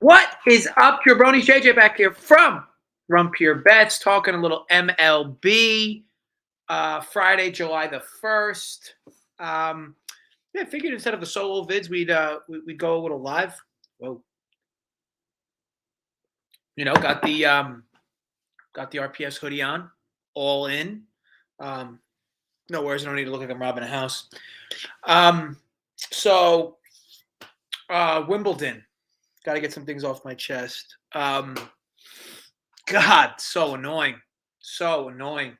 What is up, Pure Bronies? JJ back here from Run Pure Bets, talking a little MLB. Friday, July the 1st. I figured instead of the solo vids, we'd go a little live. Whoa. Got the RPS hoodie on, all in. No worries, I don't need to look like I'm robbing a house. Wimbledon. Got to get some things off my chest. God, so annoying. So annoying.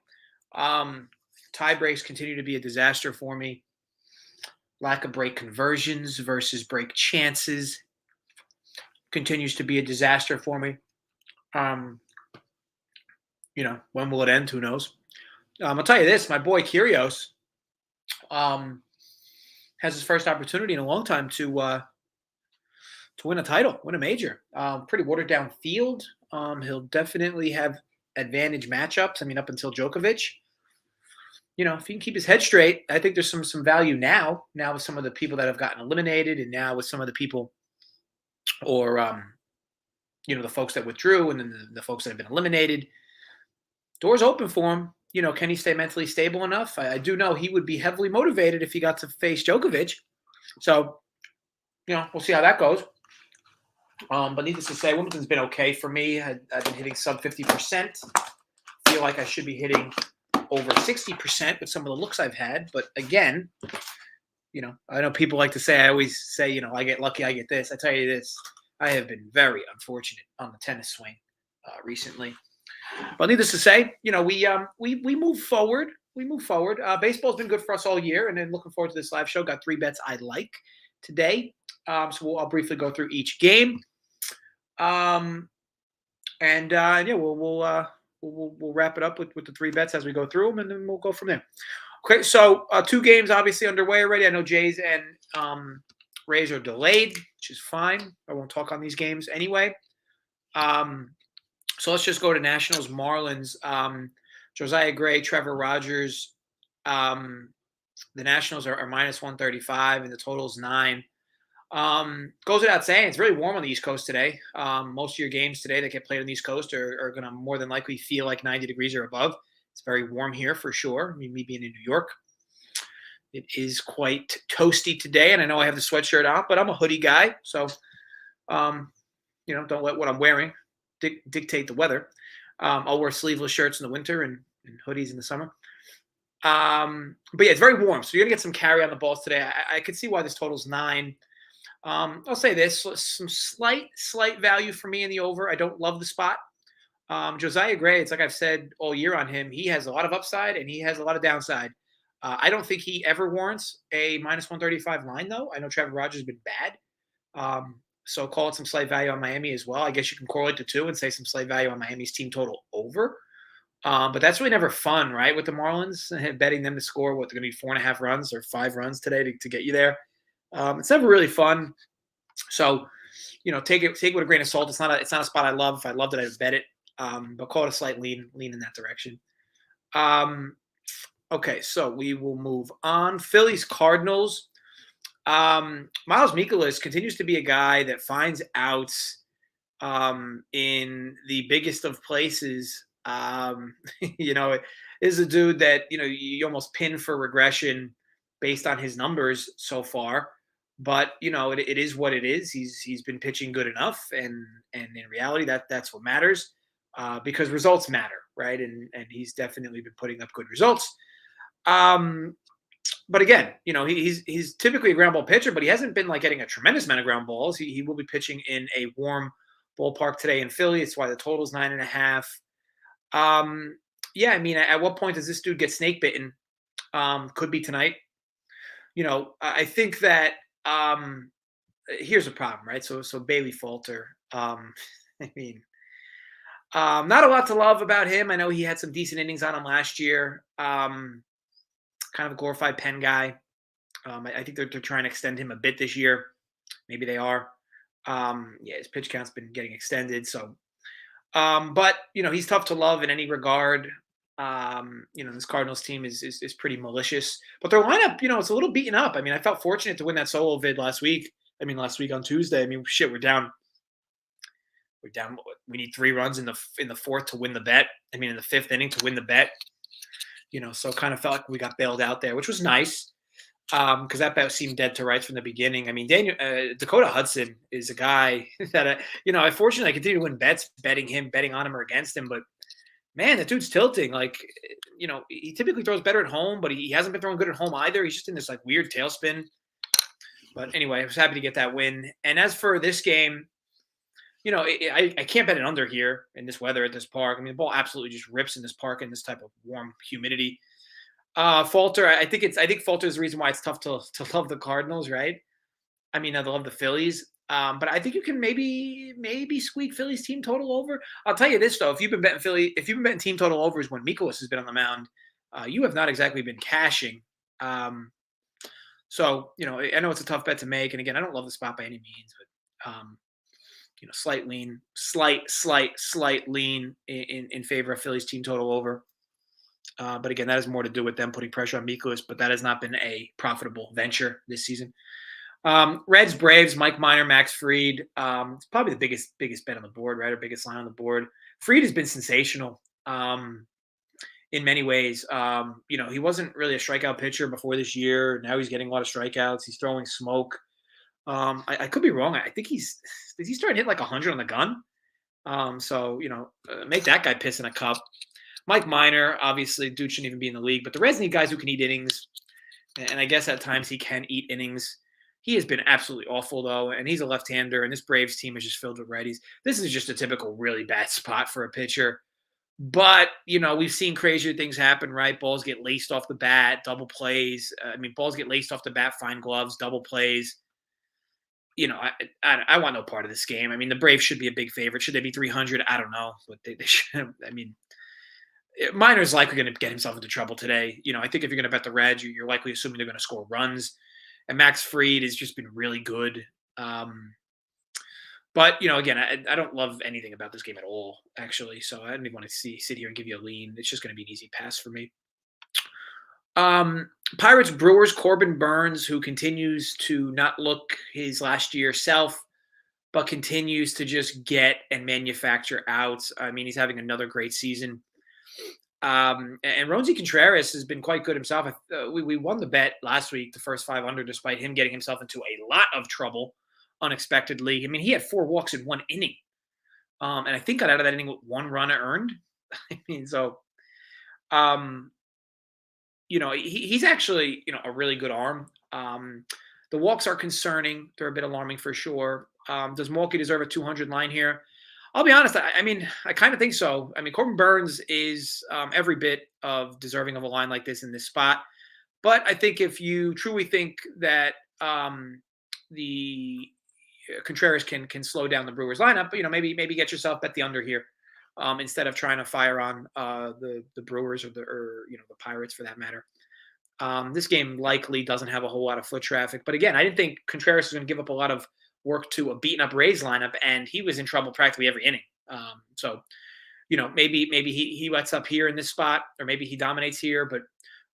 Tie breaks continue to be a disaster for me. Lack of break conversions versus break chances continues to be a disaster for me. When will it end? Who knows? I'll tell you this: my boy Kyrgios has his first opportunity in a long time to win a title, win a major. Pretty watered down field. He'll definitely have advantage matchups. I mean, up until Djokovic. If he can keep his head straight, I think there's some value now. Now with some of the people that have gotten eliminated, and now with some of the people, or the folks that withdrew, and then the folks that have been eliminated. Doors open for him. Can he stay mentally stable enough? I do know he would be heavily motivated if he got to face Djokovic. So, we'll see how that goes. But needless to say, Wimbledon's been okay for me. I've been hitting sub 50%. Feel like I should be hitting over 60% with some of the looks I've had. But again, I know people like to say, I always say, I get lucky, I get this. I tell you this, I have been very unfortunate on the tennis swing recently. But needless to say, we move forward. We move forward. Baseball's been good for us all year, and then looking forward to this live show. Got 3 bets I like today. I'll briefly go through each game. We'll wrap it up with the 3 bets as we go through them, and then we'll go from there. Okay, so 2 games obviously underway already. I know Jays and Rays are delayed, which is fine. I won't talk on these games anyway. So let's just go to Nationals, Marlins. Josiah Gray, Trevor Rogers. The Nationals are minus 135, and the total is 9. Goes without saying, it's really warm on the East Coast today. Most of your games today that get played on the East Coast are going to more than likely feel like 90 degrees or above. It's very warm here for sure. I mean, me being in New York, it is quite toasty today, and I know I have the sweatshirt on, but I'm a hoodie guy, so don't let what I'm wearing dictate the weather. I'll wear sleeveless shirts in the winter and hoodies in the summer. But yeah, it's very warm, so you're gonna get some carry on the balls today. I could see why this total's 9. I'll say this: some slight value for me in the over. I don't love the spot. Josiah Gray, it's like I've said all year on him. He has a lot of upside and he has a lot of downside. I don't think he ever warrants a minus 135 line, though. I know Trevor Rogers has been bad. So call it some slight value on Miami as well. I guess you can correlate the 2 and say some slight value on Miami's team total over. But that's really never fun, right? With the Marlins, betting them to score, they're going to need 4.5 runs or 5 runs today to get you there. It's never really fun. So, take it with a grain of salt. It's not a spot I love. If I loved it, I'd bet it. But call it a slight lean in that direction. Okay, so we will move on. Phillies, Cardinals. Miles Mikolas continues to be a guy that finds outs in the biggest of places. It is a dude that, you almost pin for regression based on his numbers so far. But, it is what it is. He's been pitching good enough. And in reality, that's what matters because results matter, right? And he's definitely been putting up good results. But again, he's typically a ground ball pitcher, but he hasn't been getting a tremendous amount of ground balls. He will be pitching in a warm ballpark today in Philly. It's why the total is 9.5. I mean, at what point does this dude get snake bitten? Could be tonight. I think that here's a problem, right? So Bailey Falter. I mean, not a lot to love about him. I know he had some decent innings on him last year. Kind of a glorified pen guy. I think they're trying to extend him a bit this year. Maybe they are. His pitch count's been getting extended. So, but he's tough to love in any regard. This Cardinals team is pretty malicious, but their lineup, it's a little beaten up. I mean, I felt fortunate to win that solo vid last week. Last week on Tuesday. We're down We're down. We need 3 runs in the fourth to win the bet. I mean, in the 5th inning to win the bet. So kind of felt like we got bailed out there, which was nice because that bet seemed dead to rights from the beginning. I mean, Dakota Hudson is a guy that unfortunately I continue to win bets, betting on him or against him, but man, the dude's tilting. Like, he typically throws better at home, but he hasn't been throwing good at home either. He's just in this like weird tailspin. But anyway, I was happy to get that win. And as for this game, I can't bet an under here in this weather at this park. I mean, the ball absolutely just rips in this park in this type of warm humidity. Falter, I think Falter is the reason why it's tough to love the Cardinals, right? I mean, I love the Phillies. But I think you can maybe squeak Phillies team total over. I'll tell you this though: if you've been betting team total overs when Mikolas has been on the mound, you have not exactly been cashing. So I know it's a tough bet to make, and again, I don't love the spot by any means, but slight lean in favor of Phillies team total over. But again, that has more to do with them putting pressure on Mikolas, but that has not been a profitable venture this season. Reds, Braves, Mike Minor, Max Fried. It's probably the biggest bet on the board, right? Or biggest line on the board. Fried has been sensational in many ways. He wasn't really a strikeout pitcher before this year. Now he's getting a lot of strikeouts. He's throwing smoke. I could be wrong. I think he's starting to hit like 100 on the gun. Make that guy piss in a cup. Mike Minor, obviously, dude shouldn't even be in the league, but the Reds need guys who can eat innings. And I guess at times he can eat innings. He has been absolutely awful, though, and he's a left-hander, and this Braves team is just filled with righties. This is just a typical really bad spot for a pitcher. But, we've seen crazier things happen, right? Balls get laced off the bat, double plays. Balls get laced off the bat, fine gloves, double plays. I want no part of this game. I mean, the Braves should be a big favorite. Should they be 300? I don't know. But they should. Minor's likely going to get himself into trouble today. I think if you're going to bet the Reds, you're likely assuming they're going to score runs. And Max Fried has just been really good. But again, I don't love anything about this game at all, actually. So I don't even want to sit here and give you a lean. It's just going to be an easy pass for me. Pirates, Brewers, Corbin Burns, who continues to not look his last year self, but continues to just get and manufacture outs. I mean, he's having another great season. And Roansy Contreras has been quite good himself. We won the bet last week, the first 5 under, despite him getting himself into a lot of trouble unexpectedly. I mean, he had 4 walks in 1 inning. And I think got out of that inning with 1 run earned. He's actually, a really good arm. The walks are concerning. They're a bit alarming for sure. Does Mulkey deserve a 200 line here? I'll be honest. I kind of think so. Corbin Burns is every bit of deserving of a line like this in this spot. But I think if you truly think that the Contreras can slow down the Brewers lineup, maybe get yourself bet the under here instead of trying to fire on the Brewers or the Pirates for that matter. This game likely doesn't have a whole lot of foot traffic. But again, I didn't think Contreras was going to give up a lot of work to a beaten up Rays lineup, and he was in trouble practically every inning. Maybe he lets up here in this spot, or maybe he dominates here. But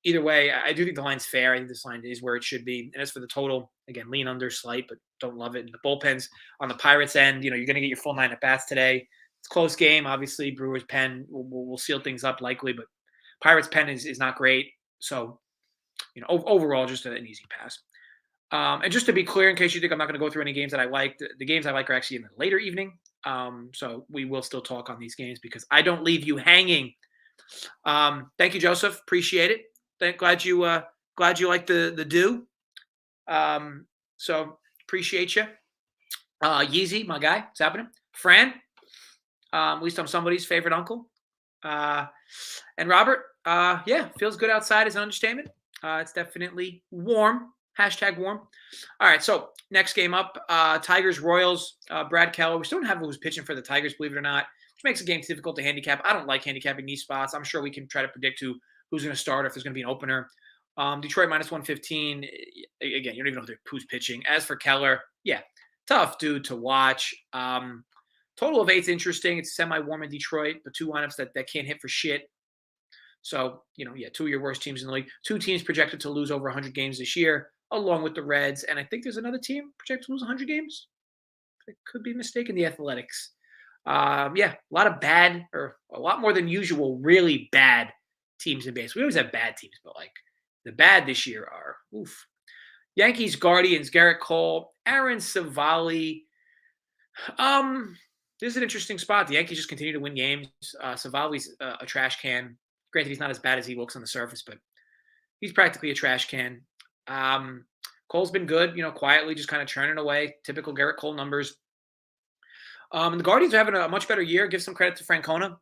either way, I do think the line's fair. I think this line is where it should be. And as for the total, again, lean under slight, but don't love it. And the bullpens on the Pirates end, you're going to get your full 9 at bats today. It's a close game. Obviously, Brewers pen will seal things up likely, but Pirates pen is not great. So, overall, just an easy pass. And just to be clear, in case you think I'm not going to go through any games that I like, the games I like are actually in the later evening. So we will still talk on these games because I don't leave you hanging. Thank you, Joseph. Appreciate it. Glad you like the do. So appreciate you. Yeezy, my guy. What's happening? Fran. At least I'm somebody's favorite uncle. And Robert. Feels good outside is an understatement. It's definitely warm. # warm. All right, so next game up, Tigers, Royals, Brad Keller. We still don't have who's pitching for the Tigers, believe it or not, which makes the game difficult to handicap. I don't like handicapping these spots. I'm sure we can try to predict who's going to start, if there's going to be an opener. Detroit -115. Again, you don't even know who's pitching. As for Keller, tough dude to watch. Total of 8's interesting. It's semi-warm in Detroit, but 2 lineups that can't hit for shit. So, 2 of your worst teams in the league. 2 teams projected to lose over 100 games this year, along with the Reds. And I think there's another team projected to lose 100 games. I could be mistaken. The Athletics. Yeah, a lot of bad, or a lot more than usual, really bad teams in base. We always have bad teams, but like the bad this year are oof. Yankees, Guardians, Garrett Cole, Aaron Savali. Um, this is an interesting spot. The Yankees just continue to win games. Savali's a trash can. Granted, he's not as bad as he looks on the surface, but he's practically a trash can. Um, Cole's been good, quietly just kind of churning away. Typical Garrett Cole numbers. And the Guardians are having a much better year. Give some credit to Francona.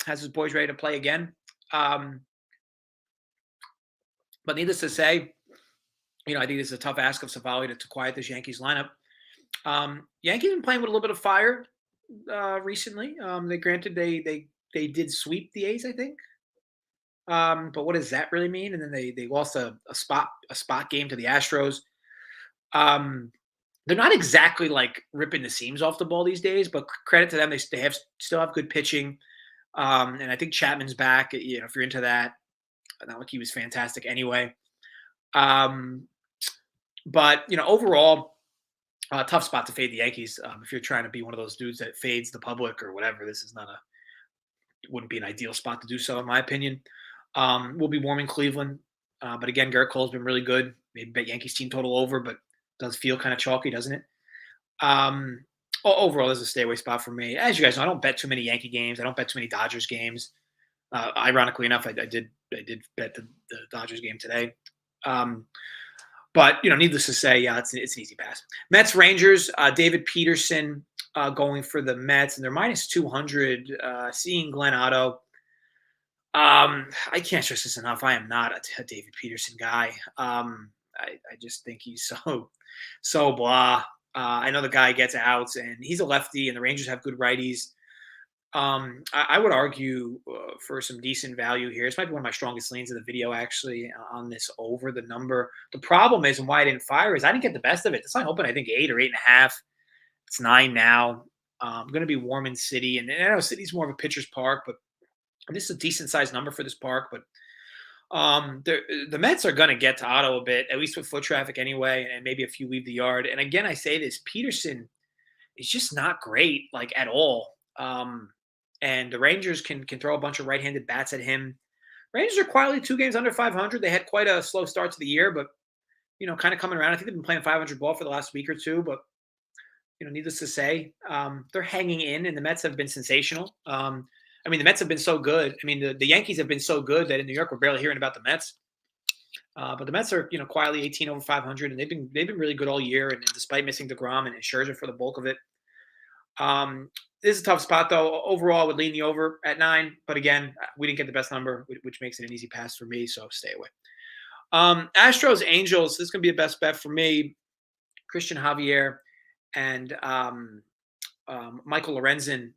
Has his boys ready to play again. But needless to say, I think this is a tough ask of Savali to quiet this Yankees lineup. Yankees been playing with a little bit of fire recently. They did sweep the A's, I think. But what does that really mean? And then they lost a spot game to the Astros. They're not exactly like ripping the seams off the ball these days, but credit to them, they still have good pitching. And I think Chapman's back. If you're into that, not like he was fantastic anyway. But overall, tough spot to fade the Yankees. If you're trying to be one of those dudes that fades the public or whatever, this is wouldn't be an ideal spot to do so, in my opinion. We'll be warm in Cleveland. But again, Garrett Cole's been really good. Maybe bet Yankees team total over, but does feel kind of chalky, doesn't it? Overall, this is a stay away spot for me. As you guys know, I don't bet too many Yankee games. I don't bet too many Dodgers games. Ironically enough, I did bet the Dodgers game today. But needless to say, yeah, it's an easy pass. Mets Rangers, David Peterson going for the Mets, and they're minus 200. Seeing Glenn Otto. I can't stress this enough. I am not a David Peterson guy. I just think he's so blah. I know the guy gets outs, and he's a lefty, and the Rangers have good righties. I would argue for some decent value here. This might be one of my strongest leans of the video, actually, on this over the number. The problem is, and why I didn't fire, is I didn't get the best of it. This line opened, I think, 8 or 8.5. It's 9 now. I'm going to be warm in City, and I know City's more of a pitcher's park, but this is a decent-sized number for this park. But the Mets are going to get to Otto a bit, at least with foot traffic anyway, and maybe a few leave the yard. And again, I say this, Peterson is just not great, like, at all. And the Rangers can throw a bunch of right-handed bats at him. Rangers are quietly 2 games under 500. They had quite a slow start to the year, but, kind of coming around. I think they've been playing 500 ball for the last week or two, but, needless to say, they're hanging in, and the Mets have been sensational. The Mets have been so good. The Yankees have been so good that in New York we're barely hearing about the Mets. But the Mets are, quietly 18 over 500, and they've been really good all year. And despite missing DeGrom and Scherzer for the bulk of it, this is a tough spot though. Overall, I would lean the over at 9. But again, we didn't get the best number, which makes it an easy pass for me. So stay away. Astros Angels. This is gonna be a best bet for me. Christian Javier and Michael Lorenzen.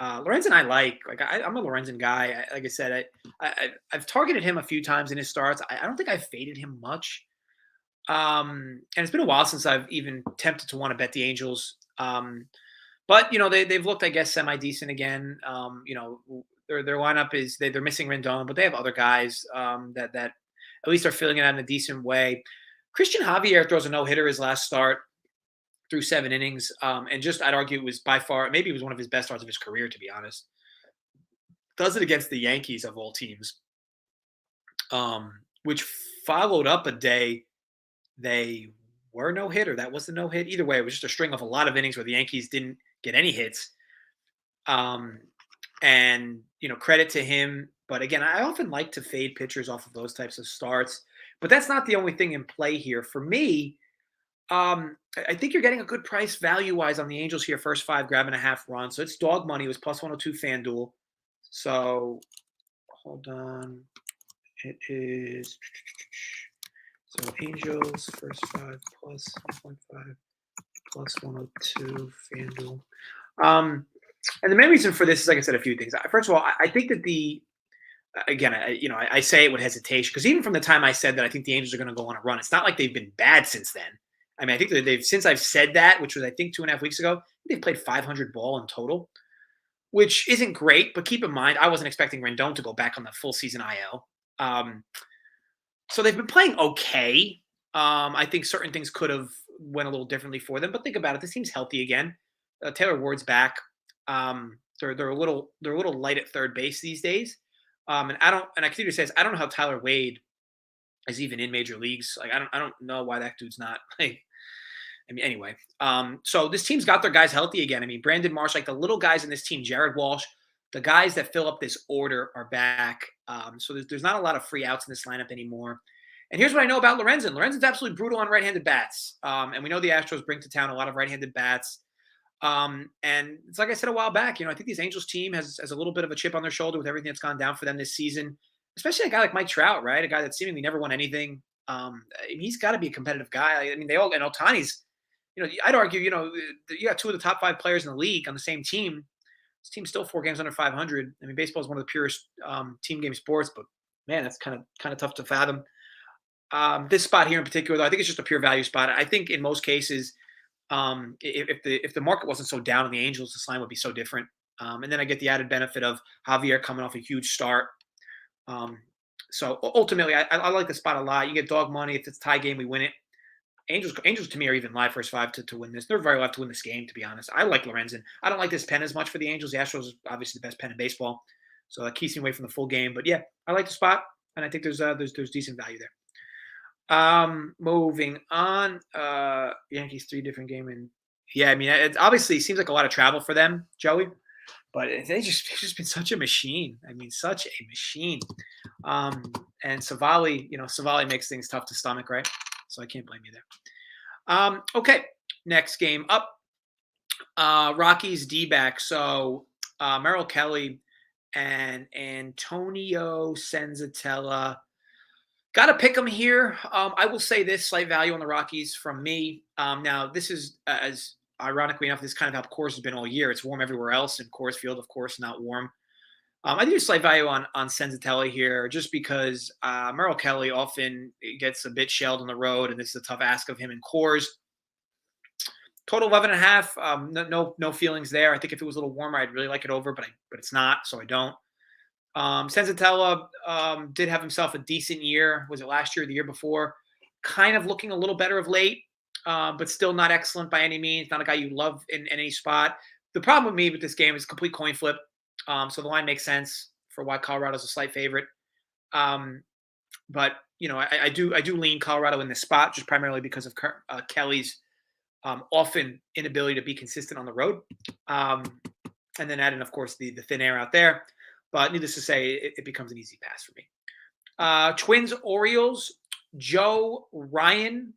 Lorenzen I like. I'm a Lorenzen guy. Like I said, I've targeted him a few times in his starts. I don't think I've faded him much. And it's been a while since I've even tempted to want to bet the Angels. But they've looked, I guess, semi-decent again. Their lineup is they're missing Rendon, but they have other guys that at least are filling it out in a decent way. Christian Javier throws a no-hitter his last start through 7 innings. And just, I'd argue it was by far, maybe it was one of his best starts of his career, to be honest. Does it against the Yankees of all teams, which followed up a day they were no-hitter. That was the no-hit. Either way, it was just a string of a lot of innings where the Yankees didn't get any hits. And, credit to him. But again, I often like to fade pitchers off of those types of starts. But that's not the only thing in play here. For me, I think you're getting a good price value-wise on the Angels here. First 5, grabbing a half run. So it's dog money. It was plus 102 FanDuel. So hold on. It is so Angels first 5 plus 1.5 plus 102 FanDuel. And the main reason for this is, like I said, a few things. First of all, I think that I say it with hesitation because even from the time I said that I think the Angels are going to go on a run, it's not like they've been bad since then. I think that since I've said that, which was I think 2.5 weeks ago, they've played 500 ball in total, which isn't great. But keep in mind, I wasn't expecting Rendon to go back on the full season IL. So they've been playing okay. I think certain things could have went a little differently for them, but think about it. This team's healthy again. Taylor Ward's back. They're a little light at third base these days. And I continue to say this, I don't know how Tyler Wade is even in major leagues. Like I don't know why that dude's not like. I mean, anyway. So this team's got their guys healthy again. I mean, Brandon Marsh, like the little guys in this team, Jared Walsh, the guys that fill up this order are back. So there's not a lot of free outs in this lineup anymore. And here's what I know about Lorenzen. Lorenzen's absolutely brutal on right-handed bats. And we know the Astros bring to town a lot of right-handed bats. And it's like I said a while back, I think these Angels team has a little bit of a chip on their shoulder with everything that's gone down for them this season, especially a guy like Mike Trout, right? A guy that seemingly never won anything. He's got to be a competitive guy. I mean, and Ohtani's, I'd argue, you got two of the top 5 players in the league on the same team. This team's still 4 games under 500. I mean, baseball is one of the purest team game sports, but man, that's kind of tough to fathom. This spot here in particular, though, I think it's just a pure value spot. I think in most cases, if the market wasn't so down on the Angels, this line would be so different. And then I get the added benefit of Javier coming off a huge start. So ultimately, I like the spot a lot. You get dog money. If it's a tie game, we win it. Angels to me are even live first 5 to win this. They're very live to win this game, to be honest. I like Lorenzen. I don't like this pen as much for the Angels. The Astros is obviously the best pen in baseball, so that keeps me away from the full game. But yeah, I like the spot, and I think there's decent value there. Moving on, Yankees 3 different game, and yeah, I mean, it obviously seems like a lot of travel for them, Joey, but they've just been such a machine. I mean, such a machine. And Savali makes things tough to stomach, right? So I can't blame you there. Okay, next game up. Rockies D-backs. So Merrill Kelly and Antonio Senzatella. Got to pick them here. I will say this, slight value on the Rockies from me. Now, this is, as ironically enough, this is kind of how Coors has been all year. It's warm everywhere else, and Coors Field, of course, not warm. I do slight value on Senzatella here just because Merrill Kelly often gets a bit shelled on the road, and this is a tough ask of him in Coors. Total 11.5. No feelings there. I think if it was a little warmer, I'd really like it over, but it's not, so I don't. Senzatella did have himself a decent year. Was it last year or the year before? Kind of looking a little better of late, but still not excellent by any means. Not a guy you love in any spot. The problem with me with this game is complete coin flip. So the line makes sense for why Colorado's a slight favorite. But I do lean Colorado in this spot just primarily because of Kelly's often inability to be consistent on the road. And then add in, of course, the thin air out there. But needless to say, it becomes an easy pass for me. Twins, Orioles, Joe Ryan,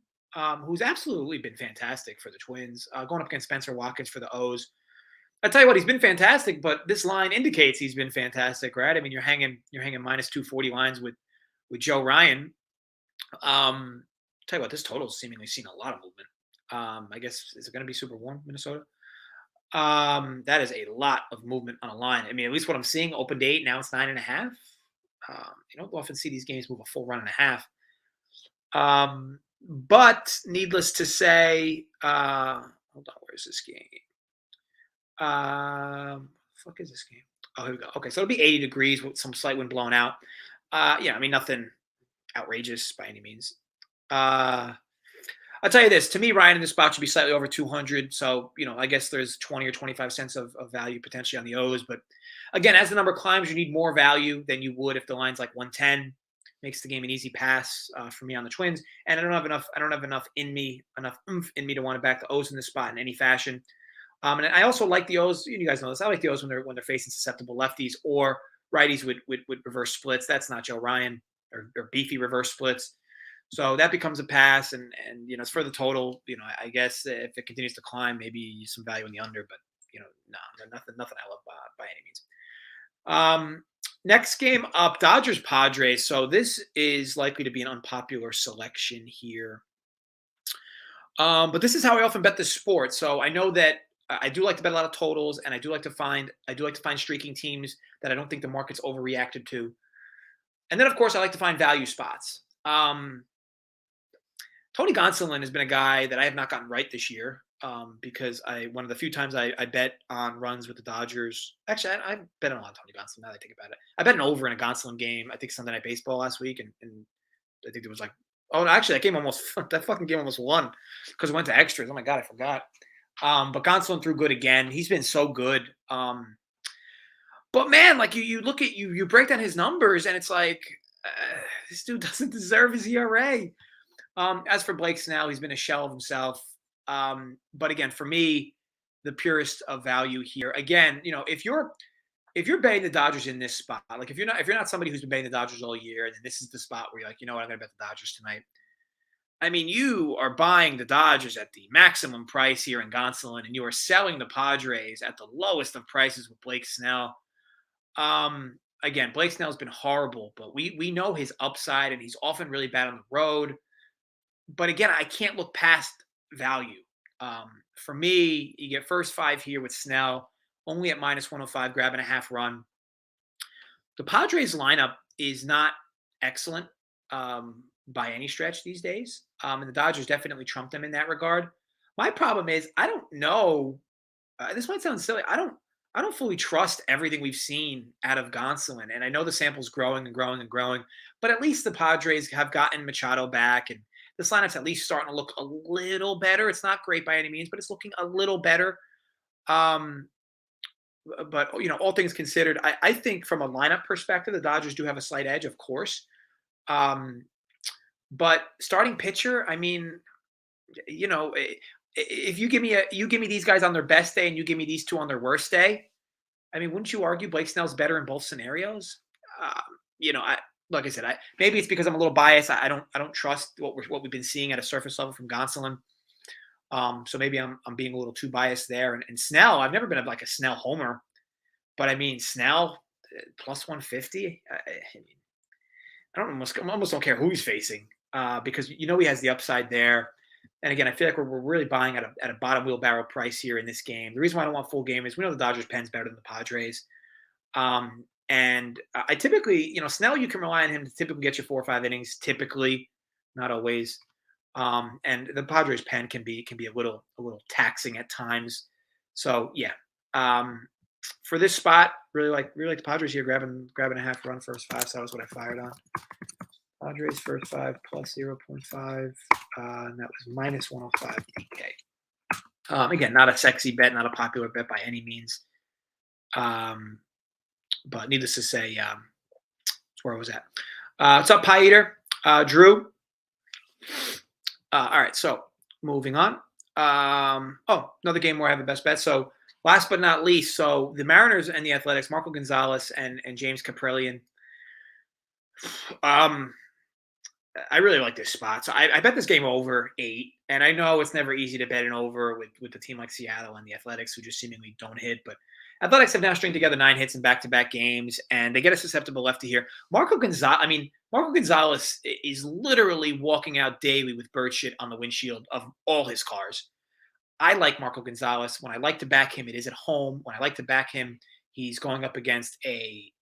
who's absolutely been fantastic for the Twins, going up against Spencer Watkins for the O's. I tell you what, he's been fantastic, but this line indicates he's been fantastic, right? I mean, you're hanging minus 240 lines with Joe Ryan. Tell you what, this total's seemingly seen a lot of movement. I guess, is it going to be super warm, Minnesota? That is a lot of movement on a line. I mean, at least what I'm seeing, open to 8, now it's 9.5. You don't often see these games move a full run and a half. But needless to say, hold on, where's this game? Fuck is this game? Oh, here we go. Okay, so it'll be 80 degrees with some slight wind blowing out. I mean, nothing outrageous by any means. I'll tell you this. To me, Ryan in this spot should be slightly over 200. So, I guess there's 20 or 25 cents of value potentially on the O's. But again, as the number climbs, you need more value than you would if the line's like 110. Makes the game an easy pass for me on the Twins. And I don't have enough oomph in me to want to back the O's in this spot in any fashion. And I also like the O's. You guys know this. I like the O's when they're facing susceptible lefties or righties with reverse splits. That's not Joe Ryan or beefy reverse splits. So that becomes a pass, and it's for the total. I guess if it continues to climb, maybe some value in the under, but nothing I love by any means. Next game up, Dodgers Padres. So this is likely to be an unpopular selection here, but this is how I often bet the sport. So I know that I do like to bet a lot of totals, and I do like to find streaking teams that I don't think the market's overreacted to, and then of course I like to find value spots. Tony Gonsolin has been a guy that I have not gotten right this year because one of the few times I bet on runs with the Dodgers. Actually, I bet on a lot of Tony Gonsolin now that I think about it. I bet an over in a Gonsolin game, I think Sunday Night Baseball last week, and I think there was that fucking game almost won because it went to extras. Oh my God, I forgot. But Gonsolin threw good again. He's been so good. But man, like you look at you break down his numbers, and it's like this dude doesn't deserve his ERA. As for Blake Snell, he's been a shell of himself. But again, for me, the purest of value here. Again, if you're betting the Dodgers in this spot, like if you're not somebody who's been betting the Dodgers all year, and then this is the spot where you're like, you know what, I'm gonna bet the Dodgers tonight. I mean, you are buying the Dodgers at the maximum price here in Gonsolin, and you are selling the Padres at the lowest of prices with Blake Snell. Again, Blake Snell's been horrible, but we know his upside, and he's often really bad on the road. But again, I can't look past value. For me, you get first 5 here with Snell, only at -105, grabbing a half run. The Padres lineup is not excellent by any stretch these days, and the Dodgers definitely trump them in that regard. My problem is I don't know. This might sound silly. I don't fully trust everything we've seen out of Gonsolin, and I know the sample's growing and growing and growing. But at least the Padres have gotten Machado back, and this lineup's at least starting to look a little better. It's not great by any means, but it's looking a little better. Um, but all things considered, I think from a lineup perspective, the Dodgers do have a slight edge, of course. Um, but starting pitcher, I mean, if you give me these guys on their best day and you give me these two on their worst day, I mean, wouldn't you argue Blake Snell's better in both scenarios? Um, like I said, maybe it's because I'm a little biased. I don't trust what we've been seeing at a surface level from Gonsolin. So maybe I'm being a little too biased there. And Snell, I've never been like a Snell homer, but I mean Snell plus 150. I almost don't care who he's facing because he has the upside there. And again, I feel like we're really buying at a bottom wheelbarrow price here in this game. The reason why I don't want full game is we know the Dodgers pen's better than the Padres. And I typically, Snell, you can rely on him to typically get you 4 or 5 innings, typically, not always. And the Padres pen can be a little taxing at times. So yeah. For this spot, really like the Padres here, grabbing a half run first 5. So that was what I fired on. Padres first 5 plus 0.5, and that was -105 DK. Again, not a sexy bet, not a popular bet by any means. But needless to say, that's where I was at. What's up, Pie Eater? Drew? All right, so moving on. Another game where I have a best bet. So last but not least, so the Mariners and the Athletics, Marco Gonzalez and James Kaprielian. I really like this spot. So I bet this game over 8. And I know it's never easy to bet an over with a team like Seattle and the Athletics who just seemingly don't hit. But Athletics have now stringed together 9 hits in back-to-back games, and they get a susceptible lefty here. Marco Gonzalez is literally walking out daily with bird shit on the windshield of all his cars. I like Marco Gonzalez. When I like to back him, it is at home. When I like to back him, he's going up against a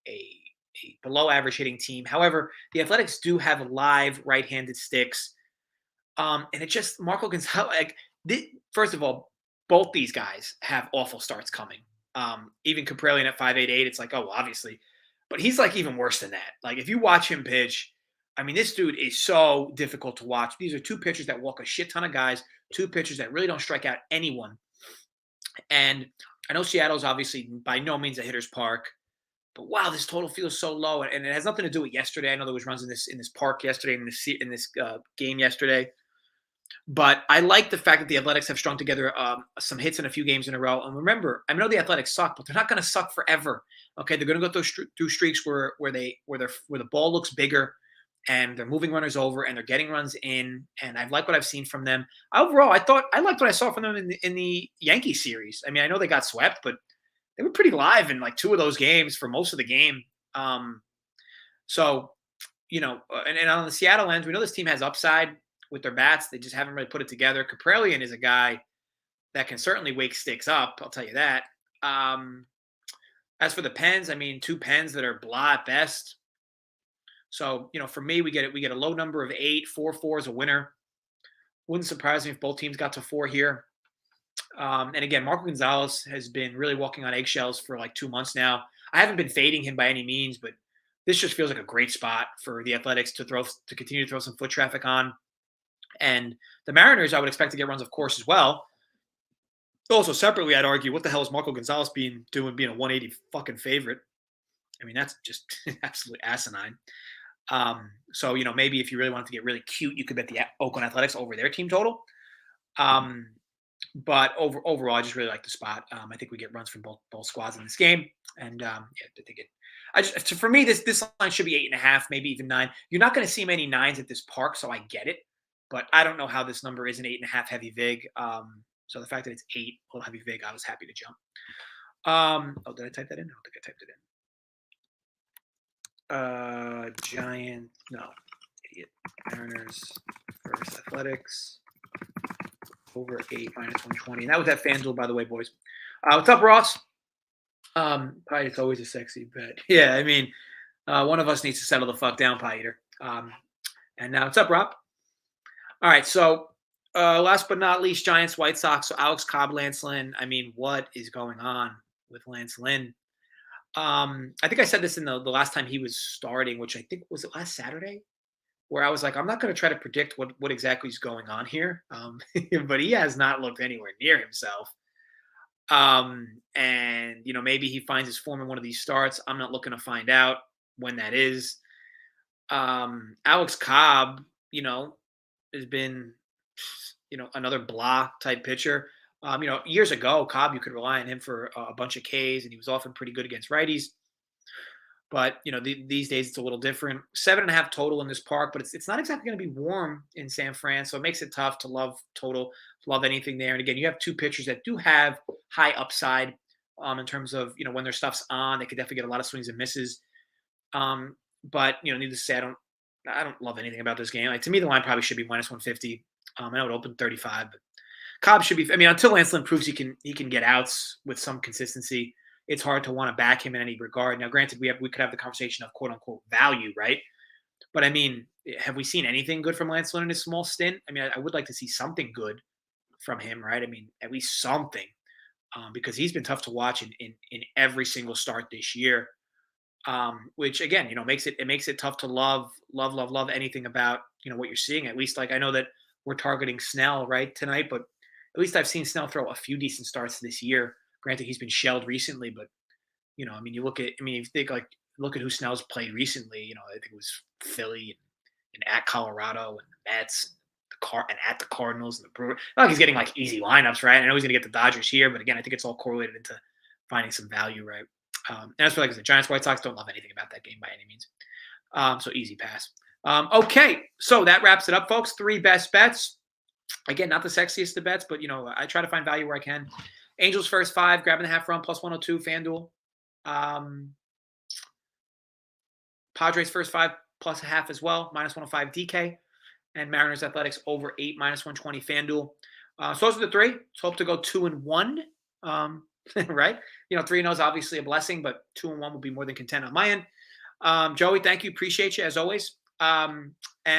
below average hitting team. However, the Athletics do have live right-handed sticks. And it just, Marco Gonzalez, first of all, both these guys have awful starts coming. Even Kaprielian at 5.88, it's like, oh, well, obviously. But he's like even worse than that. Like if you watch him pitch, I mean, this dude is so difficult to watch. These are 2 pitchers that walk a shit ton of guys, 2 pitchers that really don't strike out anyone. And I know Seattle's obviously by no means a hitter's park. But wow, this total feels so low, and it has nothing to do with yesterday. I know there was runs in this park yesterday, in this game yesterday. But I like the fact that the Athletics have strung together some hits in a few games in a row. And remember, I know the Athletics suck, but they're not going to suck forever. Okay, they're going to go through streaks where the ball looks bigger, and they're moving runners over, and they're getting runs in. And I like what I've seen from them. Overall, I liked what I saw from them in the Yankees series. I mean, I know they got swept, but they were pretty live in like 2 of those games for most of the game. So, and on the Seattle end, we know this team has upside with their bats. They just haven't really put it together. Kaprielian is a guy that can certainly wake sticks up. I'll tell you that. As for the pens, I mean, 2 pens that are blah at best. So, for me, we get a low number of 8. 4-4 is a winner. Wouldn't surprise me if both teams got to 4 here. And again, Marco Gonzalez has been really walking on eggshells for like 2 months now. I haven't been fading him by any means, but this just feels like a great spot for the Athletics to continue to throw some foot traffic on. And the Mariners, I would expect to get runs, of course, as well. Also, separately, I'd argue, what the hell is Marco Gonzalez doing being a 180 fucking favorite? I mean, that's just absolutely asinine. So, maybe if you really wanted to get really cute, you could bet the Oakland Athletics over their team total. Um, but overall, I just really like the spot. I think we get runs from both squads in this game, and yeah, I think it. So for me, this line should be 8.5, maybe even 9. You're not going to see many 9s at this park, so I get it. But I don't know how this number is an 8.5 heavy vig. So the fact that it's 8 little heavy vig, I was happy to jump. Oh, did I type that in? I don't think I typed it in. Giant, no, idiot. Mariners versus Athletics over 8 minus 120. And that was at FanDuel, by the way, boys. What's up, Ross? Pie, it's always a sexy bet. Yeah, I mean, one of us needs to settle the fuck down, Pie Eater. And now, what's up, Rob? All right, so last but not least, Giants, White Sox. So Alex Cobb, Lance Lynn. I mean, what is going on with Lance Lynn? I think I said this in the last time he was starting, which I think was it last Saturday, where I was like, I'm not going to try to predict what exactly is going on here. But he has not looked anywhere near himself. And maybe he finds his form in one of these starts. I'm not looking to find out when that is. Alex Cobb, has been, another blah type pitcher. Years ago, Cobb, you could rely on him for a bunch of Ks, and he was often pretty good against righties. But these days it's a little different. 7.5 total in this park, but it's not exactly going to be warm in San Fran, so it makes it tough to love total, love anything there. And again, you have two pitchers that do have high upside in terms of when their stuff's on, they could definitely get a lot of swings and misses. But needless to say, I don't love anything about this game. Like, to me, the line probably should be minus 150. I know it opened 35, but Cobb should be. I mean, until Lance Lynn proves he can get outs with some consistency, it's hard to want to back him in any regard. Now, granted, we could have the conversation of quote unquote value, right? But I mean, have we seen anything good from Lance Lynn in his small stint? I mean, I would like to see something good from him, right? I mean, at least something, because he's been tough to watch in every single start this year. Which again, makes it tough to love anything about what you're seeing. At least, like, I know that we're targeting Snell right tonight, but at least I've seen Snell throw a few decent starts this year. Granted, he's been shelled recently, but I mean, if you think, like, look at who Snell's played recently. I think it was Philly and at Colorado and the Mets, and at the Cardinals and the Brewers. Not like he's getting like easy lineups, right? I know he's going to get the Dodgers here, but again, I think it's all correlated into finding some value, right? And that's for, like I said, Giants, White Sox, don't love anything about that game by any means. So easy pass. Okay, so that wraps it up, folks. 3 best bets. Again, not the sexiest of bets, but I try to find value where I can. Angels first 5, grabbing the half run, plus 102, FanDuel. Padres first 5, plus a half as well, minus 105, DK. And Mariners Athletics over 8, minus 120, FanDuel. So those are the 3. Let's hope to go 2-1. Right? 3-0 is obviously a blessing, but 2-1 will be more than content on my end. Joey, thank you. Appreciate you as always. And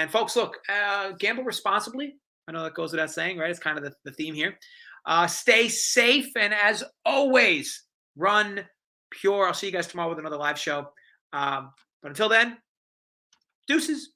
folks, look, gamble responsibly. I know that goes without saying, right? It's kind of the theme here. Stay safe. And as always, run pure. I'll see you guys tomorrow with another live show. But until then, deuces.